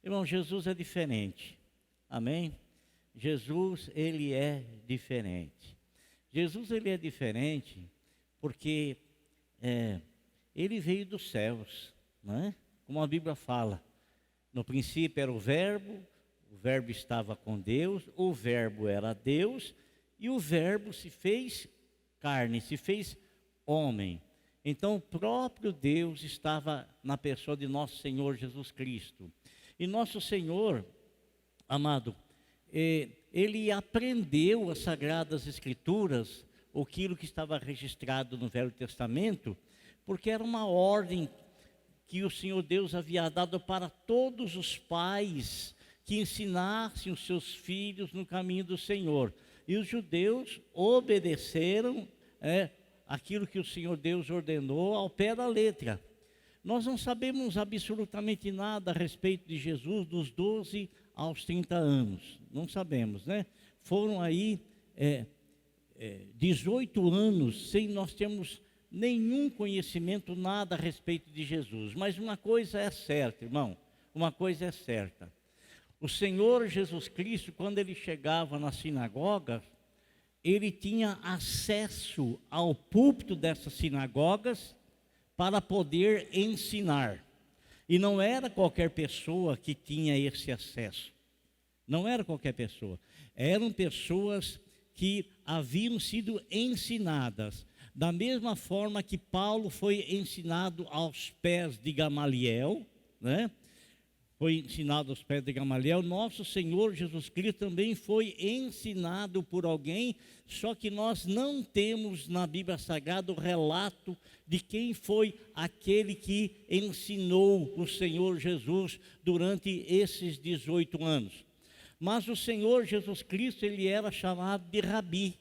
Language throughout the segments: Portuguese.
Irmão, Jesus é diferente. Amém? Jesus, ele é diferente. Jesus, ele é diferente porque ele veio dos céus, não é? Como a Bíblia fala. No princípio era o Verbo estava com Deus, o Verbo era Deus, e o Verbo se fez carne, se fez homem. Então o próprio Deus estava na pessoa de nosso Senhor Jesus Cristo. E nosso Senhor, amado, ele aprendeu as Sagradas Escrituras, aquilo que estava registrado no Velho Testamento, porque era uma ordem que o Senhor Deus havia dado para todos os pais que ensinassem os seus filhos no caminho do Senhor. E os judeus obedeceram aquilo que o Senhor Deus ordenou ao pé da letra. Nós não sabemos absolutamente nada a respeito de Jesus dos 12 aos 30 anos. Não sabemos, né? Foram aí 18 anos sem nós termos nenhum conhecimento, nada a respeito de Jesus. Mas uma coisa é certa, irmão, uma coisa é certa. O Senhor Jesus Cristo, quando ele chegava na sinagoga, ele tinha acesso ao púlpito dessas sinagogas para poder ensinar. E não era qualquer pessoa que tinha esse acesso. Não era qualquer pessoa. Eram pessoas que haviam sido ensinadas. Da mesma forma que Paulo foi ensinado aos pés de Gamaliel, né? Foi ensinado aos pés de Gamaliel, nosso Senhor Jesus Cristo também foi ensinado por alguém, só que nós não temos na Bíblia Sagrada o relato de quem foi aquele que ensinou o Senhor Jesus durante esses 18 anos. Mas o Senhor Jesus Cristo, ele era chamado de rabi,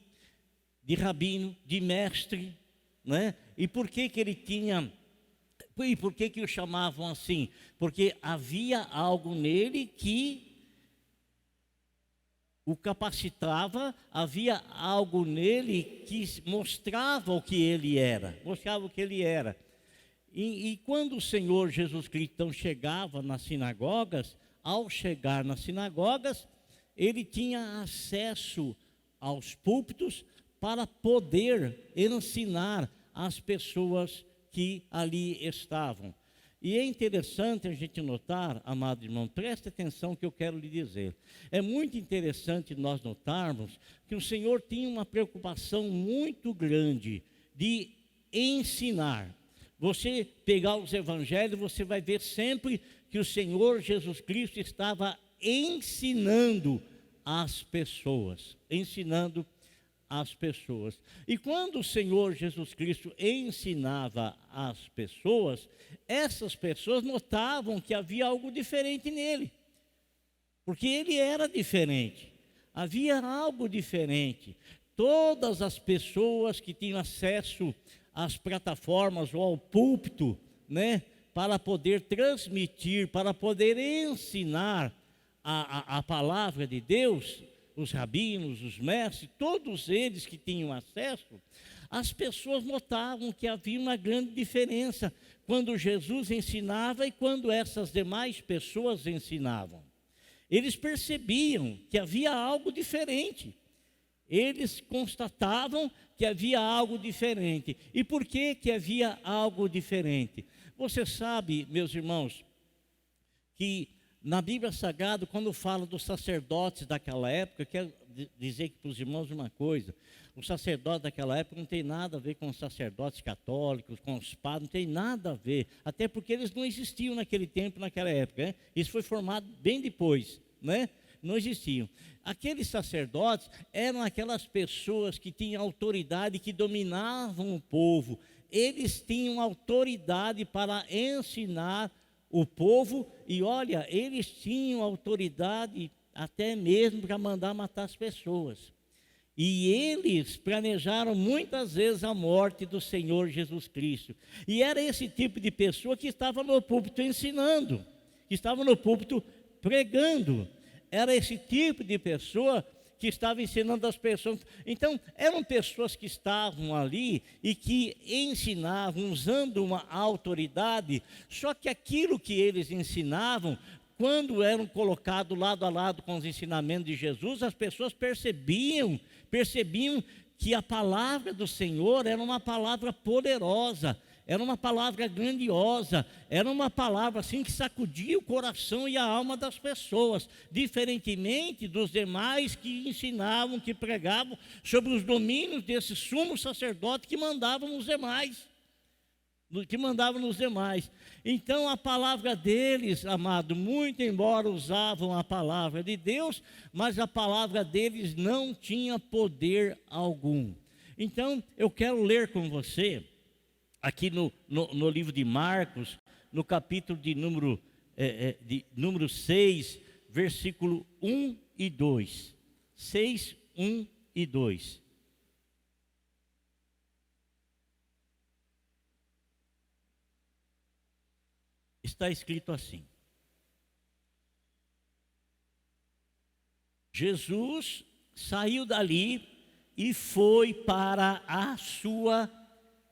de rabino, de mestre, né? E por que ele tinha... E por que o chamavam assim? Porque havia algo nele que o capacitava, havia algo nele que mostrava o que ele era, E quando o Senhor Jesus Cristo então chegava nas sinagogas, ao chegar nas sinagogas, ele tinha acesso aos púlpitos para poder ensinar as pessoas que ali estavam. E é interessante a gente notar, amado irmão, preste atenção que eu quero lhe dizer. É muito interessante nós notarmos que o Senhor tinha uma preocupação muito grande de ensinar. Você pegar os evangelhos, você vai ver sempre que o Senhor Jesus Cristo estava ensinando as pessoas, E quando o Senhor Jesus Cristo ensinava as pessoas, essas pessoas notavam que havia algo diferente nele, porque ele era diferente, havia algo diferente. Todas as pessoas que tinham acesso às plataformas ou ao púlpito, né, para poder transmitir, para poder ensinar a palavra de Deus, os rabinos, os mestres, todos eles que tinham acesso, as pessoas notavam que havia uma grande diferença quando Jesus ensinava e quando essas demais pessoas ensinavam. Eles percebiam que havia algo diferente. Eles constatavam que havia algo diferente. E por que havia algo diferente? Você sabe, meus irmãos, que na Bíblia Sagrada, quando fala dos sacerdotes daquela época, eu quero dizer para os irmãos uma coisa: os sacerdotes daquela época não tem nada a ver com os sacerdotes católicos, com os padres, não tem nada a ver, até porque eles não existiam naquele tempo, naquela época, né? Isso foi formado bem depois, né? Não existiam. Aqueles sacerdotes eram aquelas pessoas que tinham autoridade, que dominavam o povo. Eles tinham autoridade para ensinar o povo, e olha, eles tinham autoridade até mesmo para mandar matar as pessoas. E eles planejaram muitas vezes a morte do Senhor Jesus Cristo. E era esse tipo de pessoa que estava no púlpito ensinando, que estava no púlpito pregando. Era esse tipo de pessoa que estava ensinando as pessoas. Então, eram pessoas que estavam ali e que ensinavam, usando uma autoridade, só que aquilo que eles ensinavam, quando eram colocados lado a lado com os ensinamentos de Jesus, as pessoas percebiam que a palavra do Senhor era uma palavra poderosa, era uma palavra grandiosa, era uma palavra assim que sacudia o coração e a alma das pessoas, diferentemente dos demais que ensinavam, que pregavam sobre os domínios desse sumo sacerdote que mandavam nos demais. Então a palavra deles, amado, muito embora usavam a palavra de Deus, mas a palavra deles não tinha poder algum. Então eu quero ler com você, aqui no livro de Marcos, no capítulo de número 6, versículo 1 e 2. 6, 1 e 2. Está escrito assim: Jesus saiu dali e foi para a sua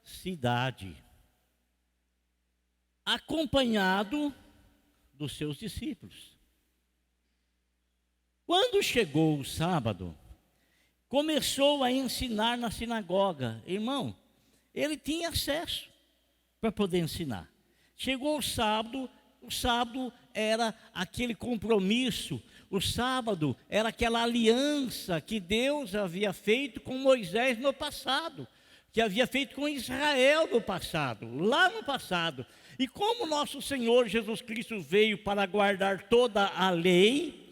cidade, acompanhado dos seus discípulos. Quando chegou o sábado, começou a ensinar na sinagoga. Irmão, ele tinha acesso para poder ensinar. Chegou o sábado era aquele compromisso, o sábado era aquela aliança que Deus havia feito com Moisés no passado, que havia feito com Israel no passado, lá no passado. E como nosso Senhor Jesus Cristo veio para guardar toda a lei,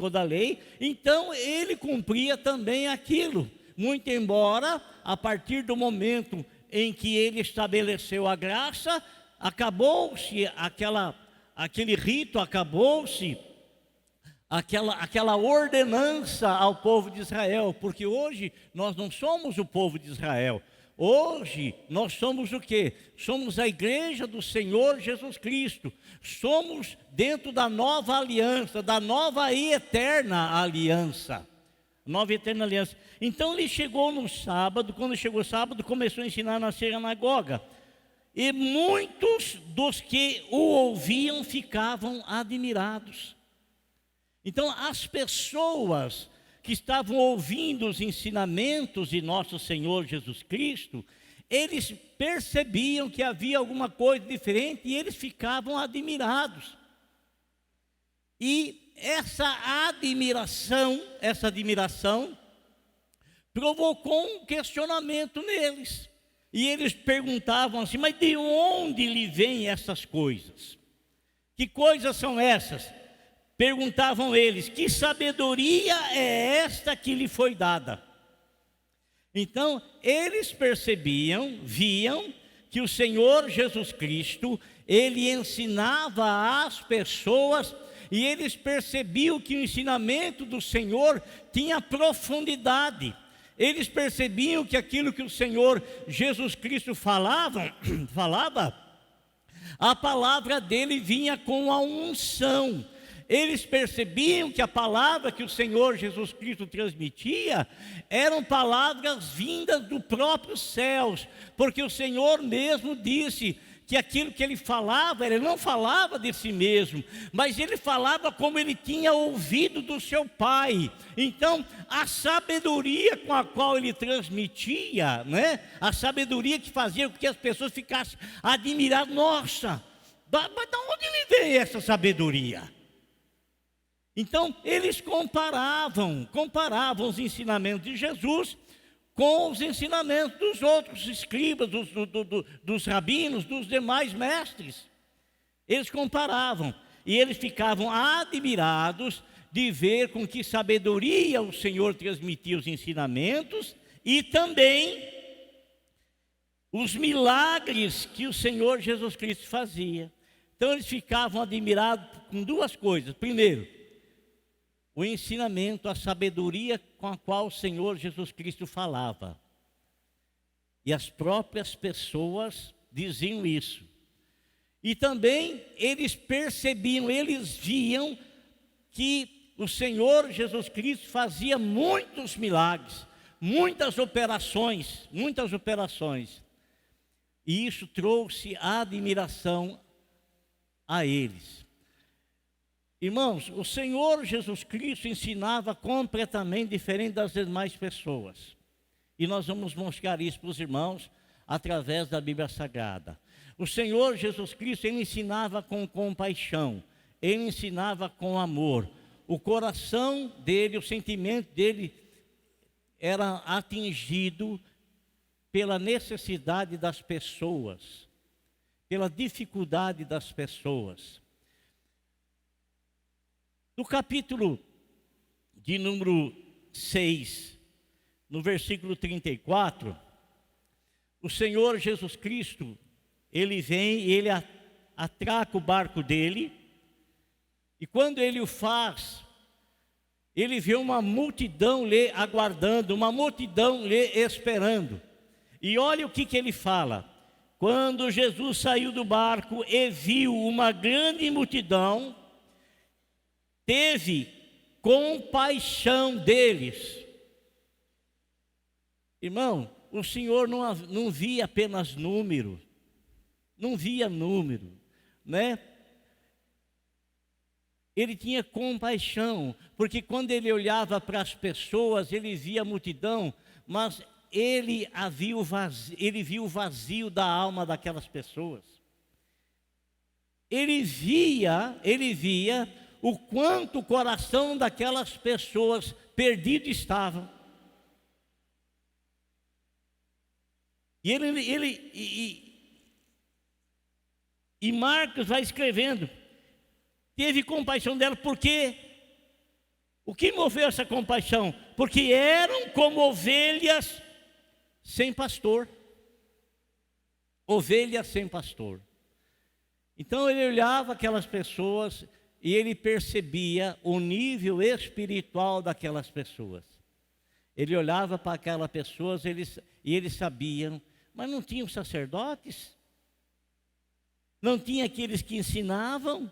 então ele cumpria também aquilo, muito embora a partir do momento em que ele estabeleceu a graça, acabou-se aquele rito, acabou-se aquela ordenança ao povo de Israel, porque hoje nós não somos o povo de Israel. Hoje nós somos o quê? Somos a igreja do Senhor Jesus Cristo. Somos dentro da nova aliança, da nova e eterna aliança. Nova e eterna aliança. Então ele chegou no sábado, quando chegou o sábado, começou a ensinar na sinagoga. E muitos dos que o ouviam ficavam admirados. Então as pessoas que estavam ouvindo os ensinamentos de nosso Senhor Jesus Cristo, eles percebiam que havia alguma coisa diferente e eles ficavam admirados. E essa admiração provocou um questionamento neles. E eles perguntavam assim: mas de onde lhe vêm essas coisas? Que coisas são essas? Perguntavam eles: que sabedoria é esta que lhe foi dada? Então, eles viam que o Senhor Jesus Cristo, ele ensinava às pessoas, e eles percebiam que o ensinamento do Senhor tinha profundidade. Eles percebiam que aquilo que o Senhor Jesus Cristo falava, a palavra dele vinha com a unção. Eles percebiam que a palavra que o Senhor Jesus Cristo transmitia eram palavras vindas do próprio céus, porque o Senhor mesmo disse que aquilo que ele falava, ele não falava de si mesmo, mas ele falava como ele tinha ouvido do seu Pai. Então, a sabedoria com a qual ele transmitia, né? A sabedoria que fazia com que as pessoas ficassem admiradas. Nossa, mas de onde ele veio essa sabedoria? Então, eles comparavam os ensinamentos de Jesus com os ensinamentos dos outros escribas, dos rabinos, dos demais mestres. Eles comparavam e eles ficavam admirados de ver com que sabedoria o Senhor transmitia os ensinamentos e também os milagres que o Senhor Jesus Cristo fazia. Então eles ficavam admirados com duas coisas. Primeiro, o ensinamento, a sabedoria com a qual o Senhor Jesus Cristo falava. E as próprias pessoas diziam isso. E também eles percebiam, eles viam que o Senhor Jesus Cristo fazia muitos milagres, muitas operações. E isso trouxe admiração a eles. Irmãos, o Senhor Jesus Cristo ensinava completamente diferente das demais pessoas. E nós vamos mostrar isso para os irmãos através da Bíblia Sagrada. O Senhor Jesus Cristo, ele ensinava com compaixão, ele ensinava com amor. O coração dele, o sentimento dele era atingido pela necessidade das pessoas, pela dificuldade das pessoas. No capítulo de número 6, no versículo 34, o Senhor Jesus Cristo, ele vem e ele atraca o barco dele, e quando ele o faz, ele vê uma multidão lhe aguardando, uma multidão lhe esperando. E olha o que ele fala: quando Jesus saiu do barco e viu uma grande multidão, teve compaixão deles. Irmão, o Senhor não via apenas número, não via número, né? Ele tinha compaixão, porque quando ele olhava para as pessoas, ele via a multidão, mas ele viu o vazio da alma daquelas pessoas. Ele via o quanto o coração daquelas pessoas perdido estava. E Marcos vai escrevendo, teve compaixão dela, porque o que moveu essa compaixão? Porque eram como ovelhas sem pastor. Ovelhas sem pastor. Então ele olhava aquelas pessoas e ele percebia o nível espiritual daquelas pessoas. Ele olhava para aquelas pessoas e eles sabiam, mas não tinham sacerdotes? Não tinha aqueles que ensinavam?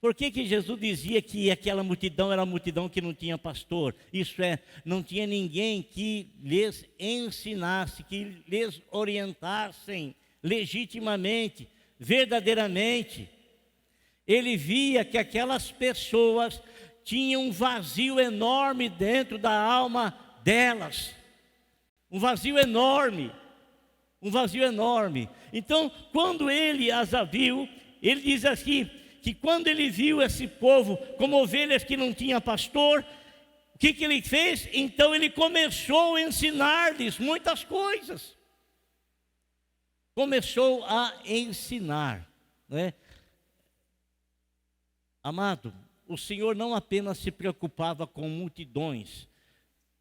Por que Jesus dizia que aquela multidão era a multidão que não tinha pastor? Isso é, não tinha ninguém que lhes ensinasse, que lhes orientassem legitimamente, verdadeiramente. Ele via que aquelas pessoas tinham um vazio enorme dentro da alma delas. Um vazio enorme. Um vazio enorme. Então, quando ele as viu, ele diz assim, que quando ele viu esse povo como ovelhas que não tinha pastor, o que ele fez? Então ele começou a ensinar-lhes muitas coisas. Começou a ensinar, né? Amado, o Senhor não apenas se preocupava com multidões,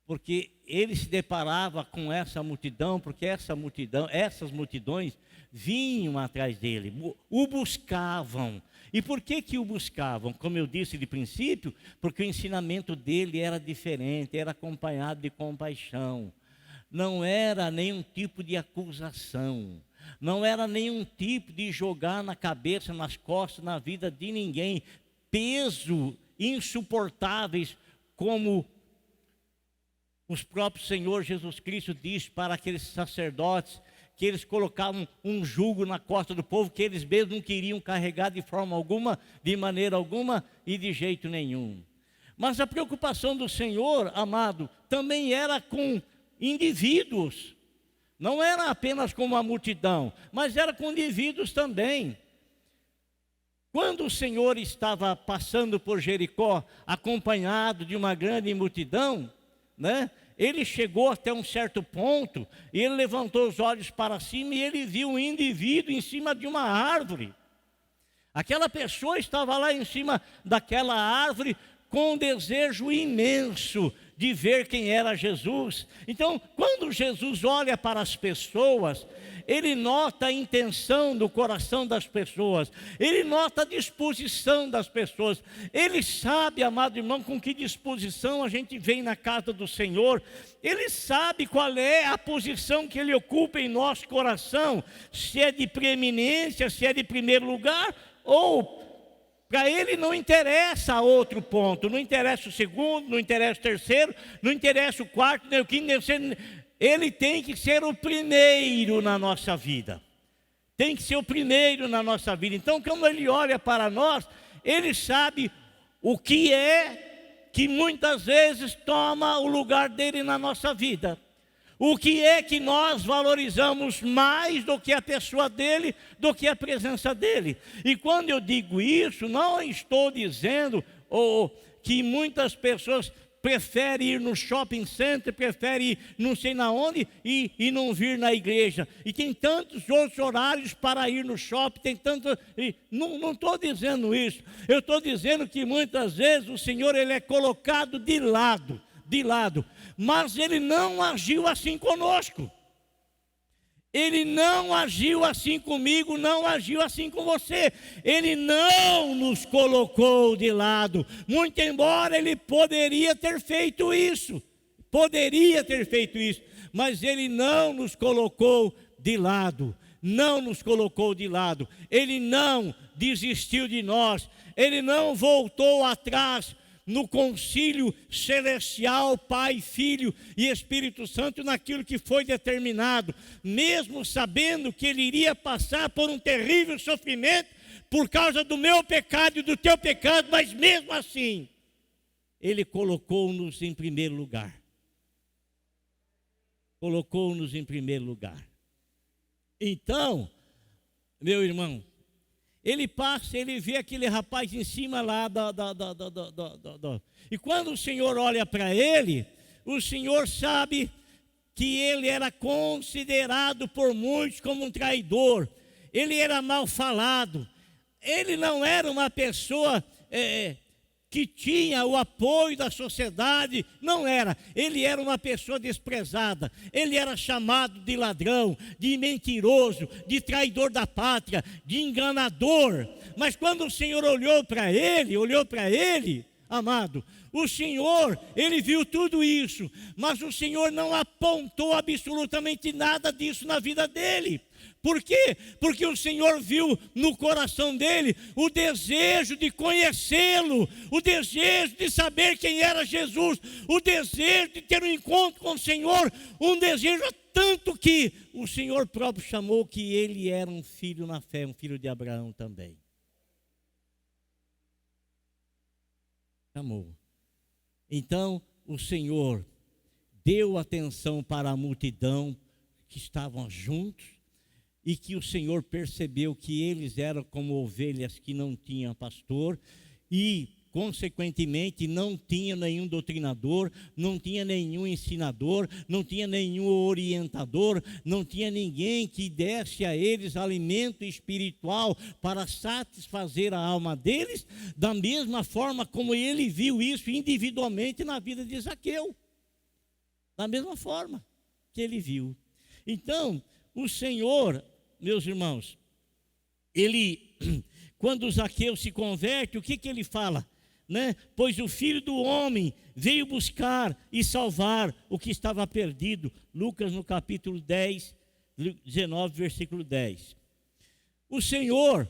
porque ele se deparava com essa multidão, porque essas multidões vinham atrás dele, o buscavam. E por que o buscavam? Como eu disse de princípio, porque o ensinamento dele era diferente, era acompanhado de compaixão. Não era nenhum tipo de acusação, não era nenhum tipo de jogar na cabeça, nas costas, na vida de ninguém, peso insuportáveis, como os próprios Senhor Jesus Cristo disse para aqueles sacerdotes, que eles colocavam um jugo na costa do povo, que eles mesmos não queriam carregar de forma alguma, de maneira alguma e de jeito nenhum. Mas a preocupação do Senhor, amado, também era com indivíduos, não era apenas com uma multidão, mas era com indivíduos também. Quando o Senhor estava passando por Jericó, acompanhado de uma grande multidão, né? Ele chegou até um certo ponto, e ele levantou os olhos para cima, e ele viu um indivíduo em cima de uma árvore. Aquela pessoa estava lá em cima daquela árvore, com um desejo imenso de ver quem era Jesus. Então, quando Jesus olha para as pessoas, ele nota a intenção do coração das pessoas, ele nota a disposição das pessoas, ele sabe, amado irmão, com que disposição a gente vem na casa do Senhor, ele sabe qual é a posição que ele ocupa em nosso coração, se é de preeminência, se é de primeiro lugar, ou para ele não interessa outro ponto, não interessa o segundo, não interessa o terceiro, não interessa o quarto, nem o quinto, nem o sexto. Ele tem que ser o primeiro na nossa vida. Tem que ser o primeiro na nossa vida. Então, quando ele olha para nós, Ele sabe o que é que muitas vezes toma o lugar dele na nossa vida. O que é que nós valorizamos mais do que a pessoa dele, do que a presença dele. E quando eu digo isso, não estou dizendo que muitas pessoas preferem ir no shopping center, preferem ir não sei na onde e não vir na igreja. E tem tantos outros horários para ir no shopping, tem tanto. Não estou dizendo isso. Eu estou dizendo que muitas vezes o Senhor ele é colocado de lado. Mas Ele não agiu assim conosco. Ele não agiu assim comigo, não agiu assim com você. Ele não nos colocou de lado. Muito embora Ele poderia ter feito isso. Mas Ele não nos colocou de lado. Ele não desistiu de nós. Ele não voltou atrás no concílio celestial, Pai, Filho e Espírito Santo, naquilo que foi determinado, mesmo sabendo que ele iria passar por um terrível sofrimento por causa do meu pecado e do teu pecado, mas mesmo assim, ele colocou-nos em primeiro lugar. Então, meu irmão, ele passa, ele vê aquele rapaz em cima lá e quando o Senhor olha para ele, o Senhor sabe que ele era considerado por muitos como um traidor. Ele era mal falado. Ele não era uma pessoa que tinha o apoio da sociedade, não era. Ele era uma pessoa desprezada. Ele era chamado de ladrão, de mentiroso, de traidor da pátria, de enganador. Mas quando o Senhor olhou para ele, amado, o Senhor, ele viu tudo isso, mas o Senhor não apontou absolutamente nada disso na vida dele. Por quê? Porque o Senhor viu no coração dele o desejo de conhecê-lo, o desejo de saber quem era Jesus, o desejo de ter um encontro com o Senhor, um desejo tanto que o Senhor próprio chamou que ele era um filho na fé, um filho de Abraão também. Chamou. Então o Senhor deu atenção para a multidão que estavam juntos, e que o Senhor percebeu que eles eram como ovelhas que não tinham pastor e, consequentemente, não tinha nenhum doutrinador, não tinha nenhum ensinador, não tinha nenhum orientador, não tinha ninguém que desse a eles alimento espiritual para satisfazer a alma deles, da mesma forma como ele viu isso individualmente na vida de Zaqueu. Da mesma forma que ele viu. Então, o Senhor, meus irmãos, quando Zaqueu se converte, o que ele fala? Pois o Filho do Homem veio buscar e salvar o que estava perdido. Lucas no capítulo 10, 19, versículo 10. O Senhor,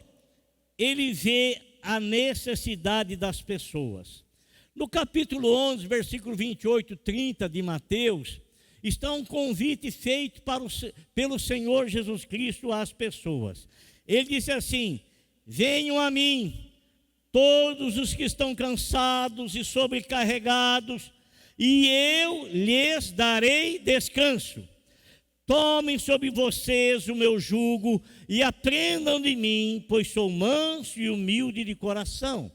ele vê a necessidade das pessoas. No capítulo 11, versículo 28, 30 de Mateus, está um convite feito pelo Senhor Jesus Cristo às pessoas. Ele disse assim: venham a mim, todos os que estão cansados e sobrecarregados, e eu lhes darei descanso. Tomem sobre vocês o meu jugo e aprendam de mim, pois sou manso e humilde de coração,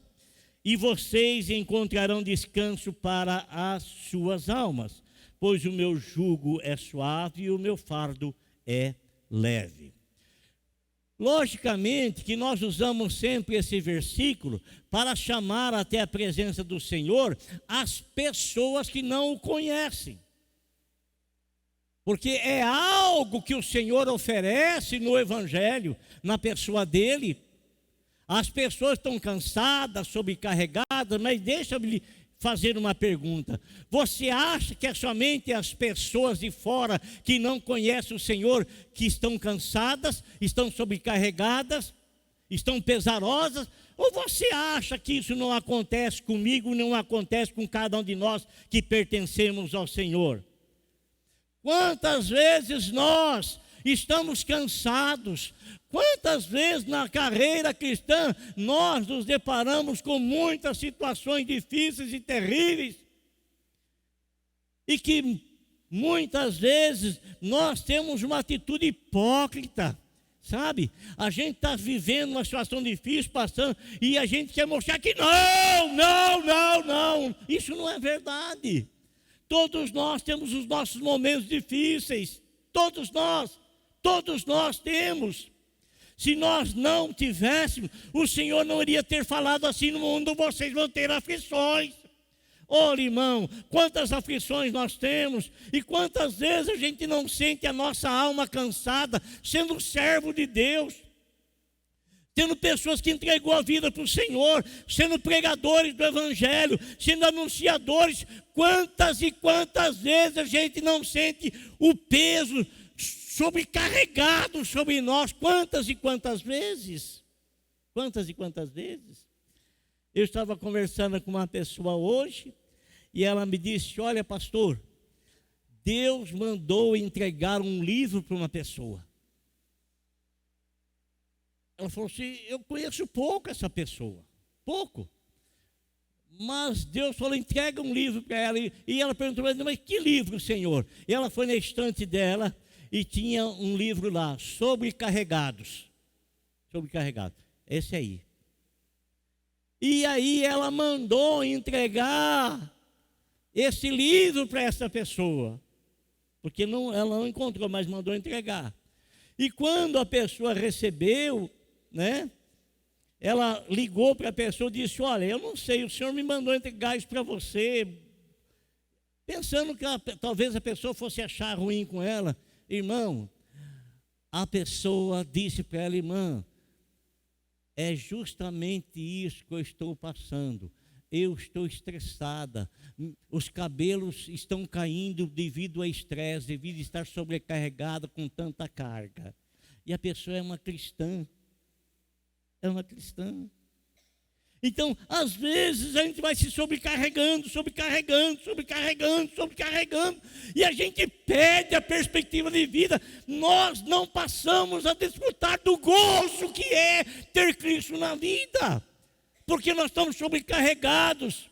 e vocês encontrarão descanso para as suas almas, pois o meu jugo é suave e o meu fardo é leve. Logicamente que nós usamos sempre esse versículo para chamar até a presença do Senhor as pessoas que não o conhecem. Porque é algo que o Senhor oferece no Evangelho, na pessoa dele. As pessoas estão cansadas, sobrecarregadas, mas deixa-me fazer uma pergunta. Você acha que é somente as pessoas de fora que não conhecem o Senhor que estão cansadas, estão sobrecarregadas, estão pesarosas? Ou você acha que isso não acontece comigo, não acontece com cada um de nós que pertencemos ao Senhor? Quantas vezes nós estamos cansados. Quantas vezes na carreira cristã nós nos deparamos com muitas situações difíceis e terríveis, e que muitas vezes nós temos uma atitude hipócrita, sabe? A gente está vivendo uma situação difícil, passando, e a gente quer mostrar que não. Isso não é verdade. Todos nós temos os nossos momentos difíceis. Todos nós temos. Se nós não tivéssemos, o Senhor não iria ter falado assim: no mundo vocês vão ter aflições. Olha, irmão, quantas aflições nós temos, e quantas vezes a gente não sente a nossa alma cansada, sendo servo de Deus, tendo pessoas que entregou a vida para o Senhor, sendo pregadores do Evangelho, sendo anunciadores. Quantas e quantas vezes a gente não sente o peso sobrecarregado sobre nós? Quantas e quantas vezes? Quantas e quantas vezes? Eu estava conversando com uma pessoa hoje, e ela me disse: olha, pastor, Deus mandou entregar um livro para uma pessoa. Ela falou assim: eu conheço pouco essa pessoa, pouco. Mas Deus falou: entrega um livro para ela. E ela perguntou: mas que livro, Senhor? E ela foi na estante dela e tinha um livro lá, Sobrecarregados. Sobrecarregados, esse aí. E aí ela mandou entregar esse livro para essa pessoa, porque ela não encontrou, mas mandou entregar. E quando a pessoa recebeu, né, ela ligou para a pessoa e disse: olha, eu não sei, o Senhor me mandou entregar isso para você, pensando que talvez a pessoa fosse achar ruim com ela. Irmão, a pessoa disse para ela: irmã, é justamente isso que eu estou passando. Eu estou estressada, os cabelos estão caindo devido ao estresse, devido a estar sobrecarregada com tanta carga. E a pessoa é uma cristã. É uma cristã. Então, às vezes a gente vai se sobrecarregando, e a gente perde a perspectiva de vida. Nós não passamos a desfrutar do gozo que é ter Cristo na vida, porque nós estamos sobrecarregados.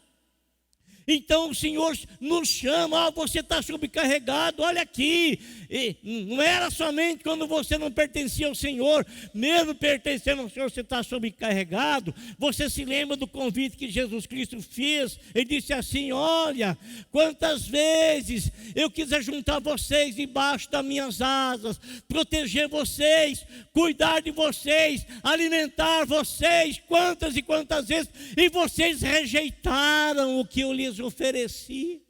Então o Senhor nos chama: você está sobrecarregado, olha aqui. E não era somente quando você não pertencia ao Senhor, mesmo pertencendo ao Senhor, você está sobrecarregado. Você se lembra do convite que Jesus Cristo fez? Ele disse assim: olha, quantas vezes eu quis juntar vocês debaixo das minhas asas, proteger vocês, cuidar de vocês, alimentar vocês, quantas e quantas vezes, e vocês rejeitaram o que eu lhes ofereci.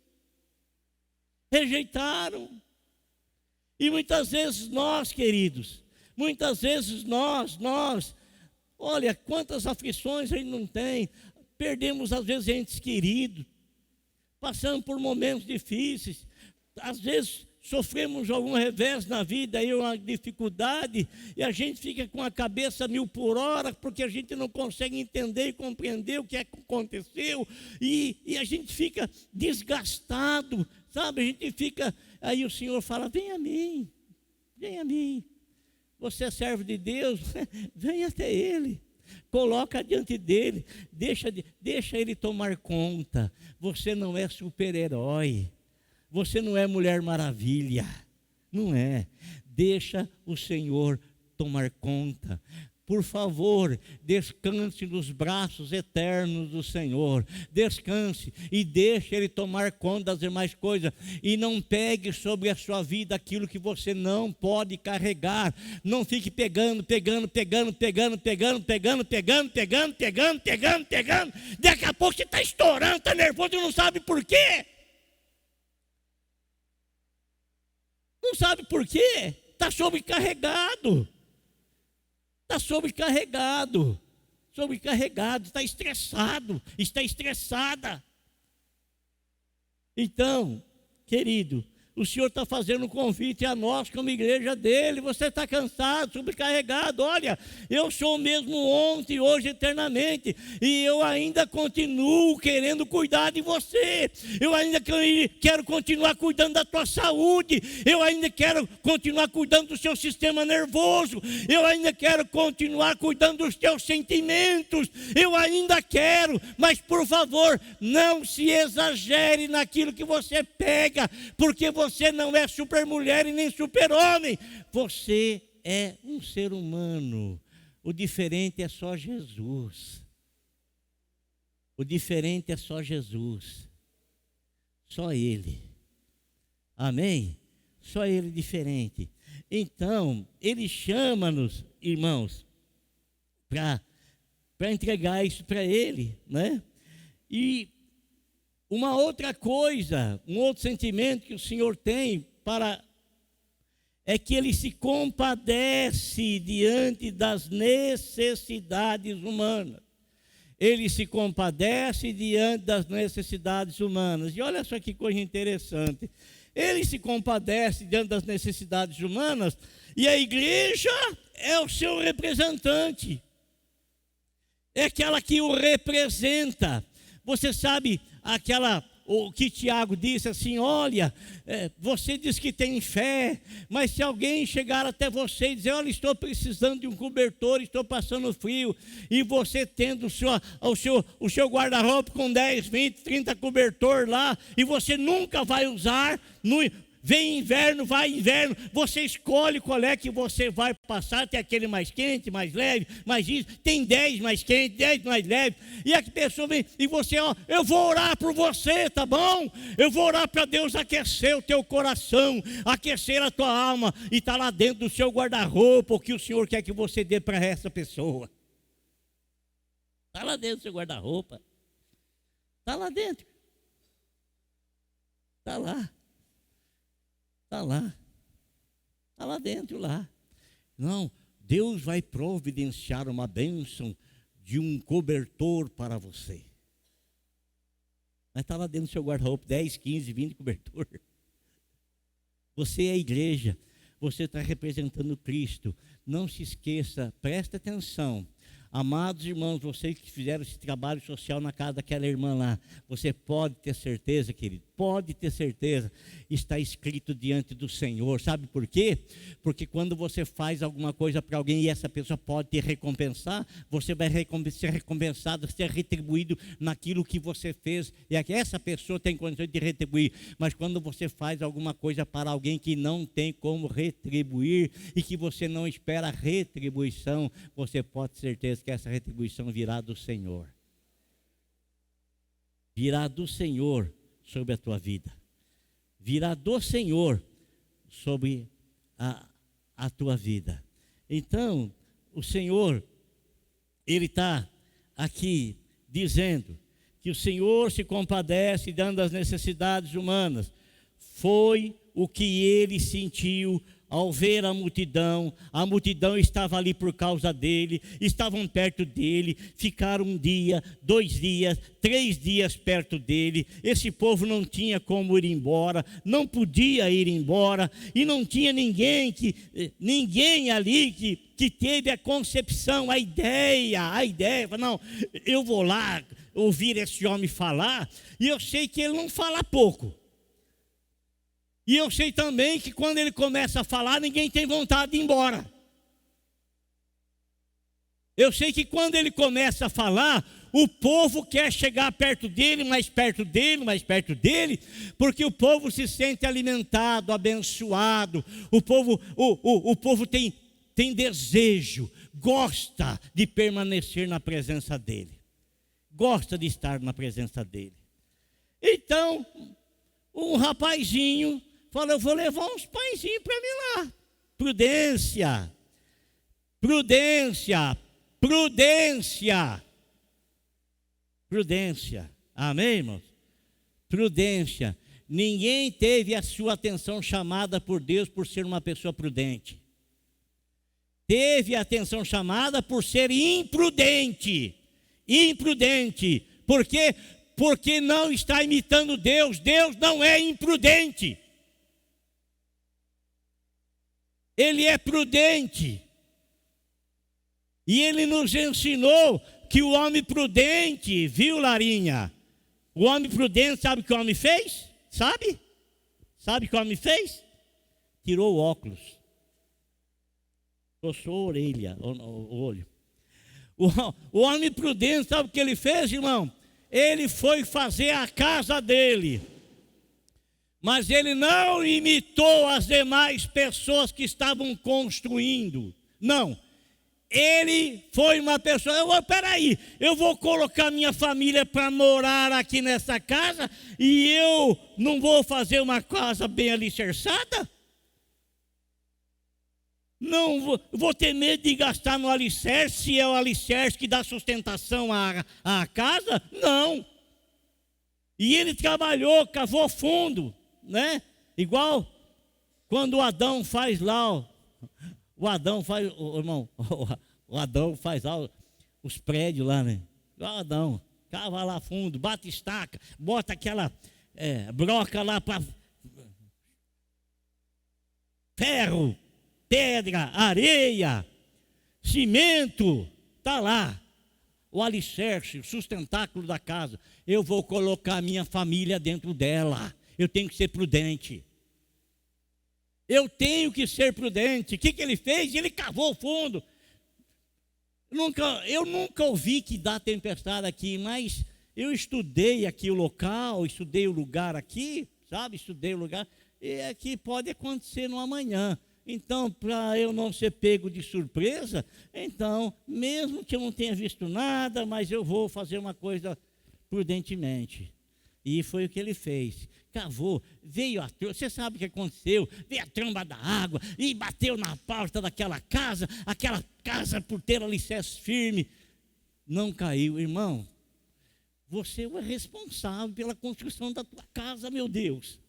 Rejeitaram. E muitas vezes nós, queridos, olha, quantas aflições a gente não tem, perdemos às vezes entes queridos, passamos por momentos difíceis, às vezes sofremos algum revés na vida, aí uma dificuldade, e a gente fica com a cabeça 1000 por hora, porque a gente não consegue entender e compreender o que é que aconteceu, e a gente fica desgastado, sabe? A gente fica, aí o Senhor fala: vem a mim, você é servo de Deus, vem até Ele, coloca diante dEle, deixa Ele tomar conta. Você não é super-herói, você não é Mulher Maravilha, não é. Deixa o Senhor tomar conta. Por favor, descanse nos braços eternos do Senhor. Descanse e deixe Ele tomar conta das demais coisas. E não pegue sobre a sua vida aquilo que você não pode carregar. Não fique pegando. Daqui a pouco você está estourando, está nervoso e não sabe por quê. Não sabe por quê? Está sobrecarregado. Está estressado, está estressada. Então, querido, O Senhor está fazendo um convite a nós como igreja dele. Você está cansado, sobrecarregado. Olha, eu sou o mesmo ontem, hoje, eternamente. E eu ainda continuo querendo cuidar de você. Eu ainda quero continuar cuidando da tua saúde. Eu ainda quero continuar cuidando do seu sistema nervoso. Eu ainda quero continuar cuidando dos teus sentimentos. Eu ainda quero, mas por favor, não se exagere naquilo que você pega, porque você não é supermulher e nem super-homem. Você é um ser humano. O diferente é só Jesus. O diferente é só Jesus. Só Ele. Amém? Só Ele diferente. Então, Ele chama-nos, irmãos, para entregar isso para Ele, né? E uma outra coisa, um outro sentimento que o Senhor tem é que Ele se compadece diante das necessidades humanas. Ele se compadece diante das necessidades humanas. E olha só que coisa interessante. Ele se compadece diante das necessidades humanas e a igreja é o seu representante. É aquela que o representa. Você sabe o que Tiago disse assim: olha, você diz que tem fé, mas se alguém chegar até você e dizer: olha, estou precisando de um cobertor, estou passando frio, e você tendo o seu guarda-roupa com 10, 20, 30 cobertor lá, e você nunca vai usar, vem inverno, vai inverno, você escolhe qual é que você vai passar. Tem aquele mais quente, mais leve, mais isso, tem 10 mais quente, 10 mais leve, e a pessoa vem, e você, eu vou orar por você, tá bom? Eu vou orar para Deus aquecer o teu coração, aquecer a tua alma, e está lá dentro do seu guarda-roupa o que o Senhor quer que você dê para essa pessoa. Está lá dentro do seu guarda-roupa, está lá dentro, está lá. Está lá dentro lá. Não, Deus vai providenciar uma bênção de um cobertor para você. Mas está lá dentro do seu guarda-roupa, 10, 15, 20 cobertor. Você é a igreja, você está representando Cristo. Não se esqueça, preste atenção. Amados irmãos, vocês que fizeram esse trabalho social na casa daquela irmã lá, você pode ter certeza, querido, pode ter certeza, está escrito diante do Senhor. Sabe por quê? Porque quando você faz alguma coisa para alguém e essa pessoa pode te recompensar, você vai ser recompensado, ser retribuído naquilo que você fez, e essa pessoa tem condições de retribuir. Mas quando você faz alguma coisa para alguém que não tem como retribuir e que você não espera retribuição, você pode ter certeza que essa retribuição virá do Senhor. Virá do Senhor sobre a tua vida. Virá do Senhor sobre a tua vida. Então, o Senhor, Ele está aqui dizendo que o Senhor se compadece dando as necessidades humanas. Foi o que Ele sentiu ao ver a multidão estava ali por causa dele, estavam perto dele, ficaram 1 dia, 2 dias, 3 dias perto dele. Esse povo não tinha como ir embora, não podia ir embora, e não tinha ninguém ali que teve a concepção, a ideia, não, eu vou lá ouvir esse homem falar, e eu sei que ele não fala pouco. E eu sei também que quando ele começa a falar, ninguém tem vontade de ir embora. Eu sei que quando ele começa a falar, o povo quer chegar perto dele, mais perto dele, mais perto dele, porque o povo se sente alimentado, abençoado. O povo tem desejo, gosta de permanecer na presença dele, gosta de estar na presença dele. Então, um rapazinho fala: eu vou levar uns pãezinhos para mim lá. Prudência, prudência, prudência, prudência. Amém, irmãos? Prudência. Ninguém teve a sua atenção chamada por Deus por ser uma pessoa prudente. Teve a atenção chamada por ser imprudente. Imprudente. Por quê? Porque não está imitando Deus. Deus não é imprudente. ele é prudente. E ele nos ensinou que o homem prudente, viu, Larinha? O homem prudente, sabe o que o homem fez? Sabe? Sabe o que o homem fez? Tirou o óculos. Coçou a orelha, o olho. O homem prudente, sabe o que ele fez, irmão? Ele foi fazer a casa dele. Mas ele não imitou as demais pessoas que estavam construindo. Não. Ele foi uma pessoa, peraí, eu vou colocar minha família para morar aqui nessa casa e eu não vou fazer uma casa bem alicerçada? Não vou ter medo de gastar no alicerce, se é o alicerce que dá sustentação à casa? Não. E ele trabalhou, cavou fundo, né? Igual quando o Adão faz lá, o Adão faz, irmão, o Adão faz lá os prédios lá, né? O Adão, cava lá fundo, bate estaca, bota aquela broca lá para ferro, pedra, areia, cimento, está lá. O alicerce, o sustentáculo da casa. Eu vou colocar a minha família dentro dela. Eu tenho que ser prudente. Eu tenho que ser prudente. O que ele fez? Ele cavou o fundo. Eu nunca ouvi que dá tempestade aqui, mas eu estudei aqui o local, estudei o lugar aqui, sabe? Estudei o lugar. E aqui pode acontecer no amanhã. Então, para eu não ser pego de surpresa, então, mesmo que eu não tenha visto nada, mas eu vou fazer uma coisa prudentemente. E foi o que ele fez. Cavou, veio a tromba, você sabe o que aconteceu? Veio a tromba da água e bateu na porta daquela casa, aquela casa por ter alicerce firme, não caiu. Irmão, você é responsável pela construção da tua casa, meu Deus.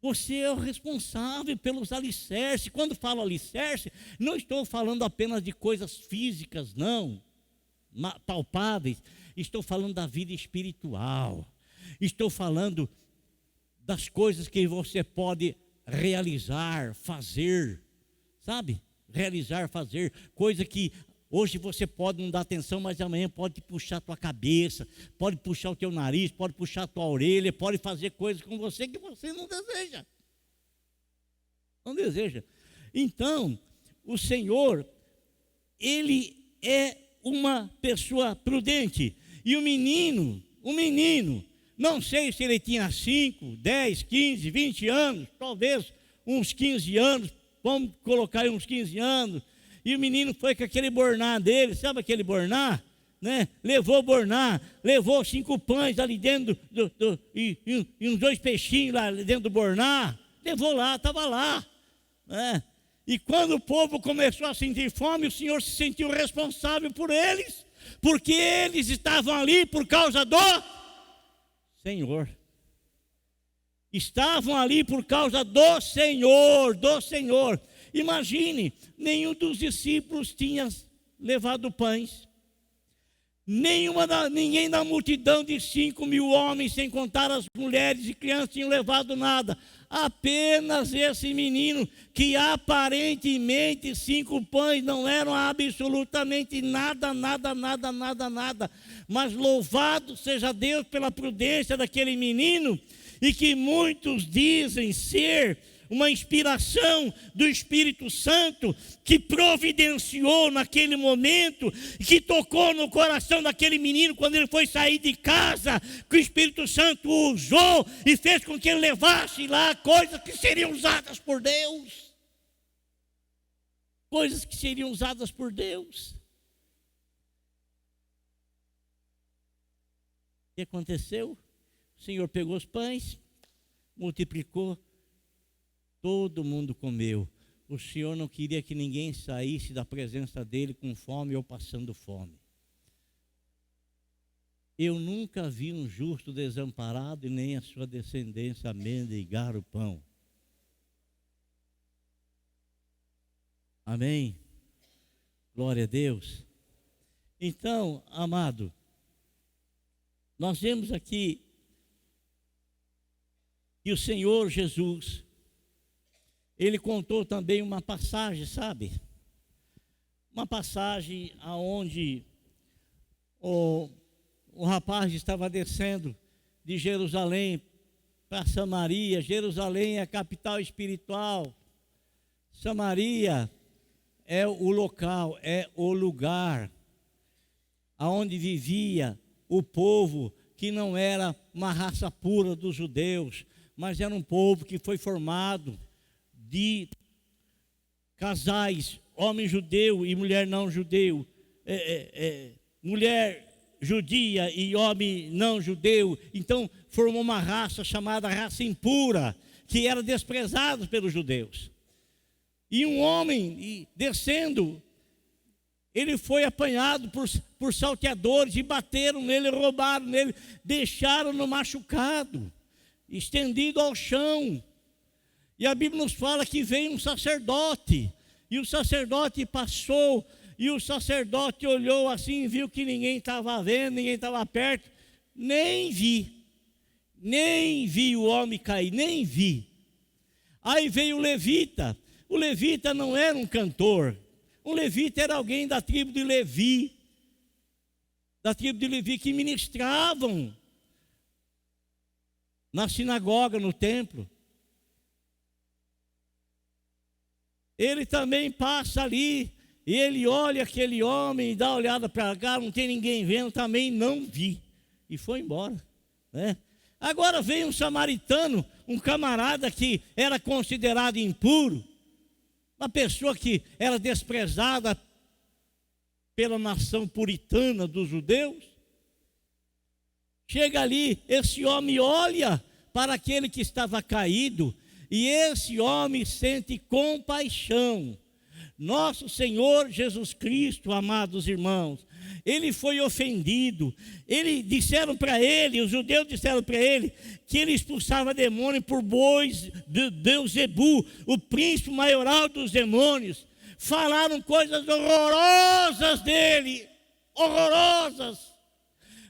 Você é o responsável pelos alicerces. Quando falo alicerce, não estou falando apenas de coisas físicas, não, palpáveis. Estou falando da vida espiritual. Estou falando das coisas que você pode realizar, fazer, sabe? Realizar, fazer, coisa que hoje você pode não dar atenção, mas amanhã pode puxar a tua cabeça, pode puxar o teu nariz, pode puxar a tua orelha, pode fazer coisas com você que você não deseja. Não deseja. Então, o Senhor, Ele é uma pessoa prudente. E o menino, não sei se ele tinha 5, 10, 15, 20 anos, talvez uns 15 anos, vamos colocar aí uns 15 anos, e o menino foi com aquele borná dele, sabe aquele borná? Né? Levou o borná, levou 5 pães ali dentro, e uns 2 peixinhos lá dentro do borná, levou lá, estava lá. Né? E quando o povo começou a sentir fome, o Senhor se sentiu responsável por eles, porque eles estavam ali por causa do Senhor. Estavam ali por causa do Senhor, do Senhor. Imagine, nenhum dos discípulos tinha levado pães. Ninguém da multidão de 5.000 homens, sem contar as mulheres e crianças, tinham levado nada. Apenas esse menino, que aparentemente 5 pães não eram absolutamente nada. Mas louvado seja Deus pela prudência daquele menino, e que muitos dizem ser uma inspiração do Espírito Santo, que providenciou naquele momento, que tocou no coração daquele menino quando ele foi sair de casa, que o Espírito Santo o usou e fez com que ele levasse lá coisas que seriam usadas por Deus. Coisas que seriam usadas por Deus. O que aconteceu? O Senhor pegou os pães, multiplicou, todo mundo comeu. O Senhor não queria que ninguém saísse da presença dele com fome ou passando fome. Eu nunca vi um justo desamparado e nem a sua descendência mendigar o pão. Amém? Glória a Deus. Então, amado, nós vemos aqui que o Senhor Jesus, ele contou também uma passagem, sabe? Uma passagem aonde o rapaz estava descendo de Jerusalém para Samaria. Jerusalém é a capital espiritual. Samaria é o local, é o lugar aonde vivia o povo que não era uma raça pura dos judeus, mas era um povo que foi formado de casais, homem judeu e mulher não judeu, mulher judia e homem não judeu. Então formou uma raça chamada raça impura, que era desprezada pelos judeus. E um homem descendo, ele foi apanhado por salteadores e bateram nele, roubaram nele, deixaram-no machucado, estendido ao chão. E a Bíblia nos fala que veio um sacerdote, e o sacerdote passou, e o sacerdote olhou assim, viu que ninguém estava vendo, ninguém estava perto, nem vi o homem cair, nem vi. Aí veio o levita não era um cantor, o levita era alguém da tribo de Levi, que ministravam na sinagoga, no templo. Ele também passa ali, e ele olha aquele homem, e dá uma olhada para cá, não tem ninguém vendo, também não vi, e foi embora, né? Agora veio um samaritano, um camarada que era considerado impuro, uma pessoa que era desprezada pela nação puritana dos judeus. Chega ali, esse homem olha para aquele que estava caído, e esse homem sente compaixão. Nosso Senhor Jesus Cristo, amados irmãos, ele foi ofendido. Os judeus disseram para ele que ele expulsava demônio por bois de Beuzebu, o príncipe maioral dos demônios. Falaram coisas horrorosas dele, horrorosas.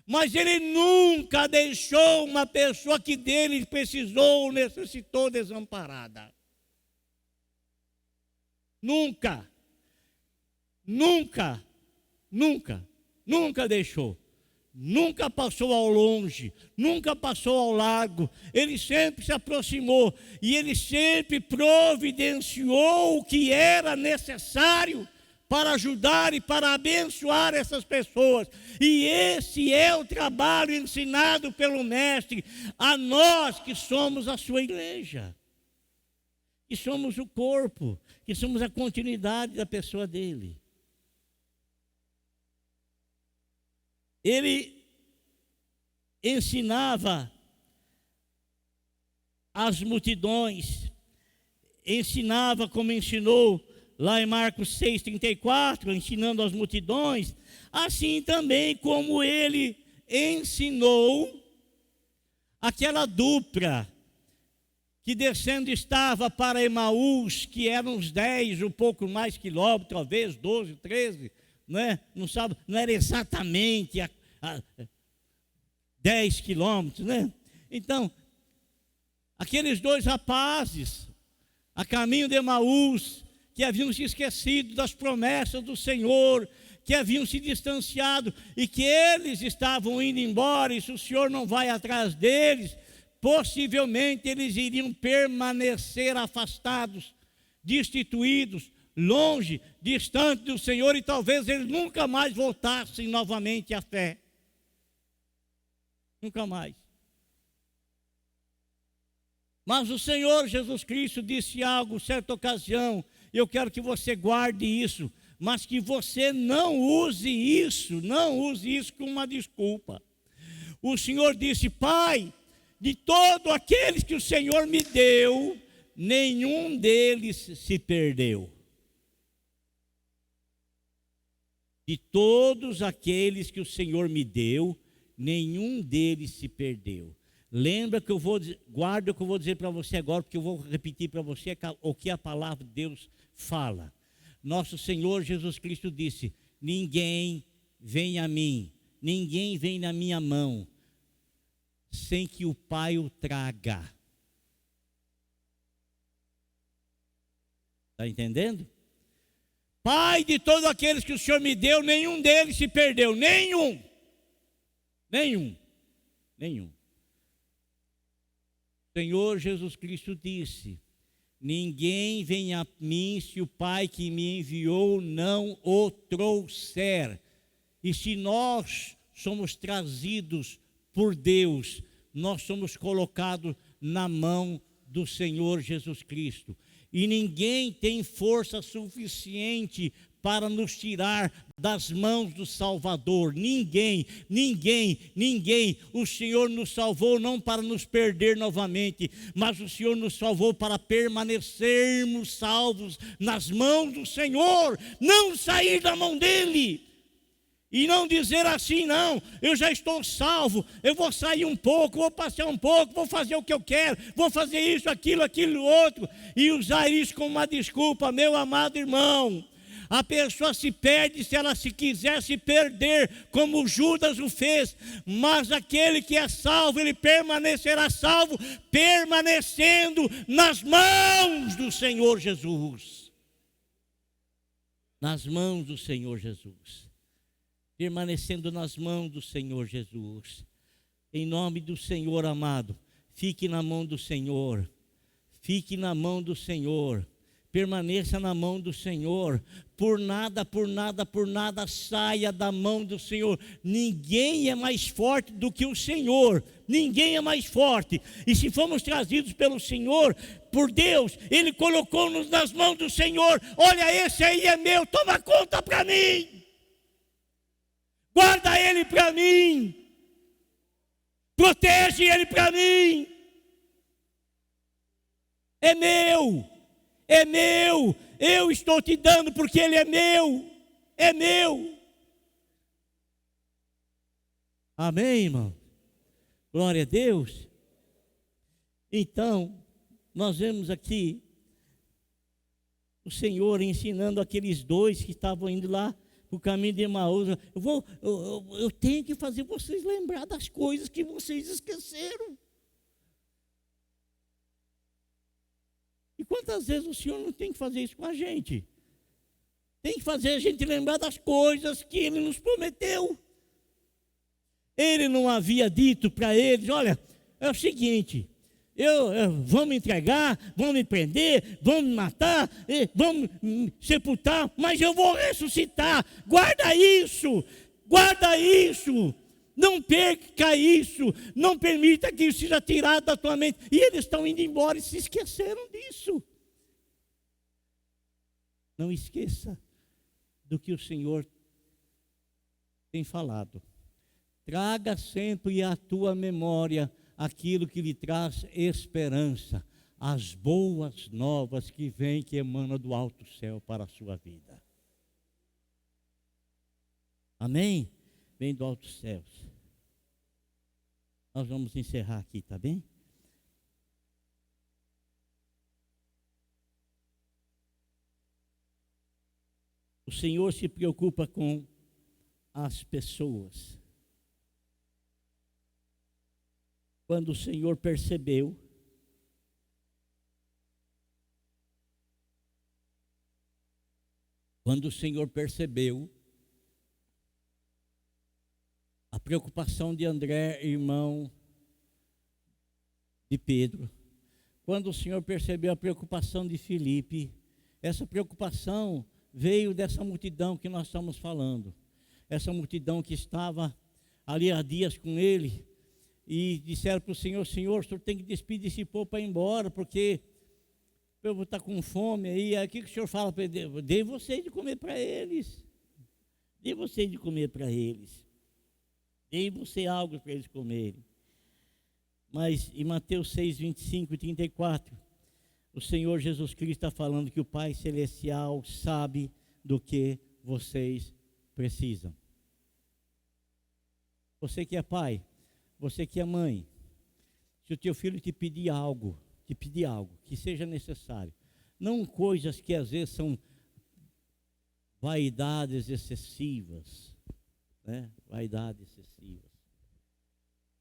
Mas ele nunca deixou uma pessoa que dele precisou ou necessitou desamparada. Nunca deixou. Nunca passou ao longe, nunca passou ao largo. Ele sempre se aproximou e ele sempre providenciou o que era necessário para ajudar e para abençoar essas pessoas. E esse é o trabalho ensinado pelo Mestre a nós que somos a sua igreja, que somos o corpo, que somos a continuidade da pessoa dele. Ele ensinava as multidões, ensinava como ensinou lá em Marcos 6,34, ensinando as multidões, assim também como ele ensinou aquela dupla que descendo estava para Emaús, que eram uns 10, um pouco mais quilômetros, talvez 12, 13, né? Não sabe, não era exatamente a 10 quilômetros, né? Então, aqueles dois rapazes, a caminho de Emaús, que haviam se esquecido das promessas do Senhor, que haviam se distanciado e que eles estavam indo embora, e se o Senhor não vai atrás deles, possivelmente eles iriam permanecer afastados, destituídos, longe, distante do Senhor, e talvez eles nunca mais voltassem novamente à fé. Nunca mais. Mas o Senhor Jesus Cristo disse algo, certa ocasião, eu quero que você guarde isso, mas que você não use isso como uma desculpa. O Senhor disse: Pai, de todos aqueles que o Senhor me deu, nenhum deles se perdeu. De todos aqueles que o Senhor me deu, nenhum deles se perdeu. Lembra que guarda o que eu vou dizer para você agora, porque eu vou repetir para você o que a palavra de Deus fala. Nosso Senhor Jesus Cristo disse: ninguém vem a mim, ninguém vem na minha mão, sem que o Pai o traga. Está entendendo? Pai de todos aqueles que o Senhor me deu, nenhum deles se perdeu. Nenhum. O Senhor Jesus Cristo disse: ninguém vem a mim se o Pai que me enviou não o trouxer. E se nós somos trazidos por Deus, nós somos colocados na mão do Senhor Jesus Cristo. E ninguém tem força suficiente para nos tirar das mãos do Salvador. Ninguém. O Senhor nos salvou não para nos perder novamente, mas o Senhor nos salvou para permanecermos salvos nas mãos do Senhor, não sair da mão dele. E não dizer assim, não, eu já estou salvo, eu vou sair um pouco, vou passear um pouco, vou fazer o que eu quero, vou fazer isso, aquilo, outro, e usar isso como uma desculpa. Meu amado irmão, a pessoa se perde se ela se quiser se perder, como Judas o fez, mas aquele que é salvo, ele permanecerá salvo, permanecendo nas mãos do Senhor Jesus. Nas mãos do Senhor Jesus. Permanecendo nas mãos do Senhor Jesus. Em nome do Senhor, amado, fique na mão do Senhor. Fique na mão do Senhor. Permaneça na mão do Senhor. Por nada saia da mão do Senhor. Ninguém é mais forte do que o Senhor. Ninguém é mais forte. E se fomos trazidos pelo Senhor, por Deus, Ele colocou-nos nas mãos do Senhor. Olha, esse aí é meu, toma conta para mim. Guarda ele para mim, protege ele para mim. É meu, eu estou te dando porque ele é meu. Amém, irmão? Glória a Deus. Então, nós vemos aqui o Senhor ensinando aqueles dois que estavam indo lá o caminho de Emaús. Eu tenho que fazer vocês lembrar das coisas que vocês esqueceram. E quantas vezes o Senhor não tem que fazer isso com a gente? Tem que fazer a gente lembrar das coisas que Ele nos prometeu. Ele não havia dito para eles: olha, é o seguinte, vão me entregar, vão me prender, vão me matar, vão me sepultar, mas eu vou ressuscitar. Guarda isso, não perca isso, não permita que isso seja tirado da tua mente. E eles estão indo embora e se esqueceram disso. Não esqueça do que o Senhor tem falado. Traga sempre à tua memória aquilo que lhe traz esperança, as boas novas que vêm, que emanam do alto céu para a sua vida. Amém? Vem do alto céu. Nós vamos encerrar aqui, tá bem? O Senhor se preocupa com as pessoas. Quando o Senhor percebeu a preocupação de André, irmão de Pedro, quando o Senhor percebeu a preocupação de Filipe, essa preocupação veio dessa multidão que nós estamos falando, essa multidão que estava ali há dias com ele, e disseram para o Senhor: Senhor, o Senhor tem que despedir esse povo para ir embora, porque o povo está com fome. Aí o que o Senhor fala para ele? Dê vocês de comer para eles. Dê vocês de comer para eles. Dê você algo para eles comerem. Mas em Mateus 6, 25 e 34, o Senhor Jesus Cristo está falando que o Pai Celestial sabe do que vocês precisam. Você que é pai, você que é mãe, se o teu filho te pedir algo que seja necessário, não coisas que às vezes são vaidades excessivas, né? Vaidades excessivas.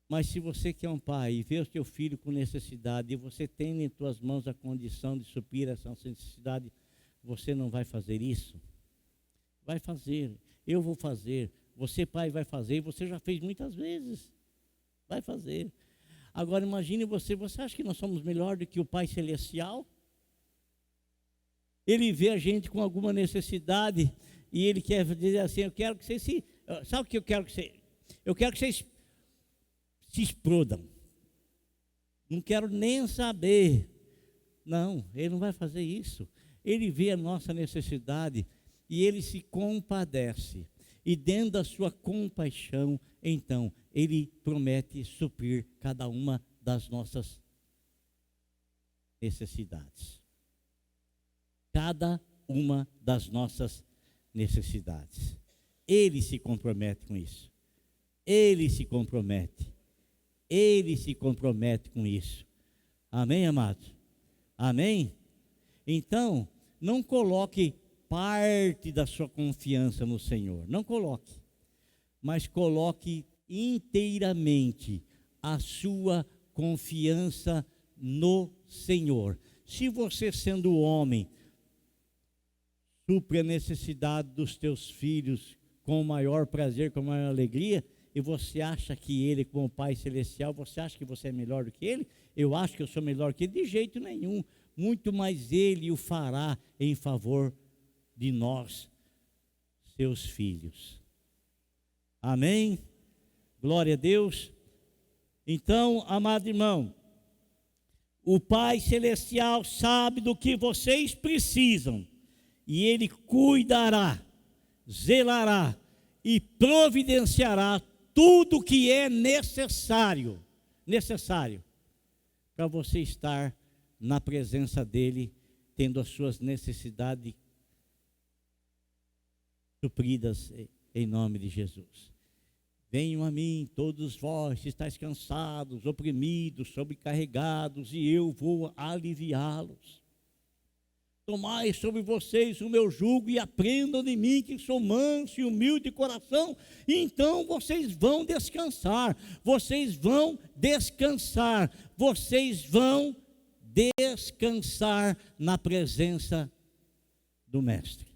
Mas se você que é um pai e vê o teu filho com necessidade, e você tem em tuas mãos a condição de suprir essa necessidade, você não vai fazer isso? Vai fazer, eu vou fazer, você pai vai fazer, você já fez muitas vezes, vai fazer. Agora imagine você acha que nós somos melhor do que o Pai Celestial? Ele vê a gente com alguma necessidade e Ele quer dizer assim, eu quero que vocês sabe o que eu quero que vocês, eu quero que vocês se explodam, não quero nem saber. Não, Ele não vai fazer isso. Ele vê a nossa necessidade e Ele se compadece. E dentro da sua compaixão, então, Ele promete suprir cada uma das nossas necessidades. Cada uma das nossas necessidades. Ele se compromete com isso. Ele se compromete. Ele se compromete com isso. Amém, amados? Amém? Então, não coloque parte da sua confiança no Senhor. Não coloque. Mas coloque inteiramente a sua confiança no Senhor. Se você, sendo homem, supre a necessidade dos teus filhos com o maior prazer, com a maior alegria, e você acha que Ele, como Pai Celestial, você acha que você é melhor do que Ele? Eu acho que eu sou melhor que Ele? De jeito nenhum. Muito mais Ele o fará em favor de nós, seus filhos. Amém? Glória a Deus. Então, amado irmão, o Pai Celestial sabe do que vocês precisam e Ele cuidará, zelará e providenciará tudo o que é necessário para você estar na presença dEle, tendo as suas necessidades supridas em nome de Jesus. Venham a mim todos vós que estáis cansados, oprimidos, sobrecarregados, e eu vou aliviá-los. Tomai sobre vocês o meu jugo e aprendam de mim, que sou manso e humilde de coração, e então vocês vão descansar, vocês vão descansar, vocês vão descansar na presença do Mestre.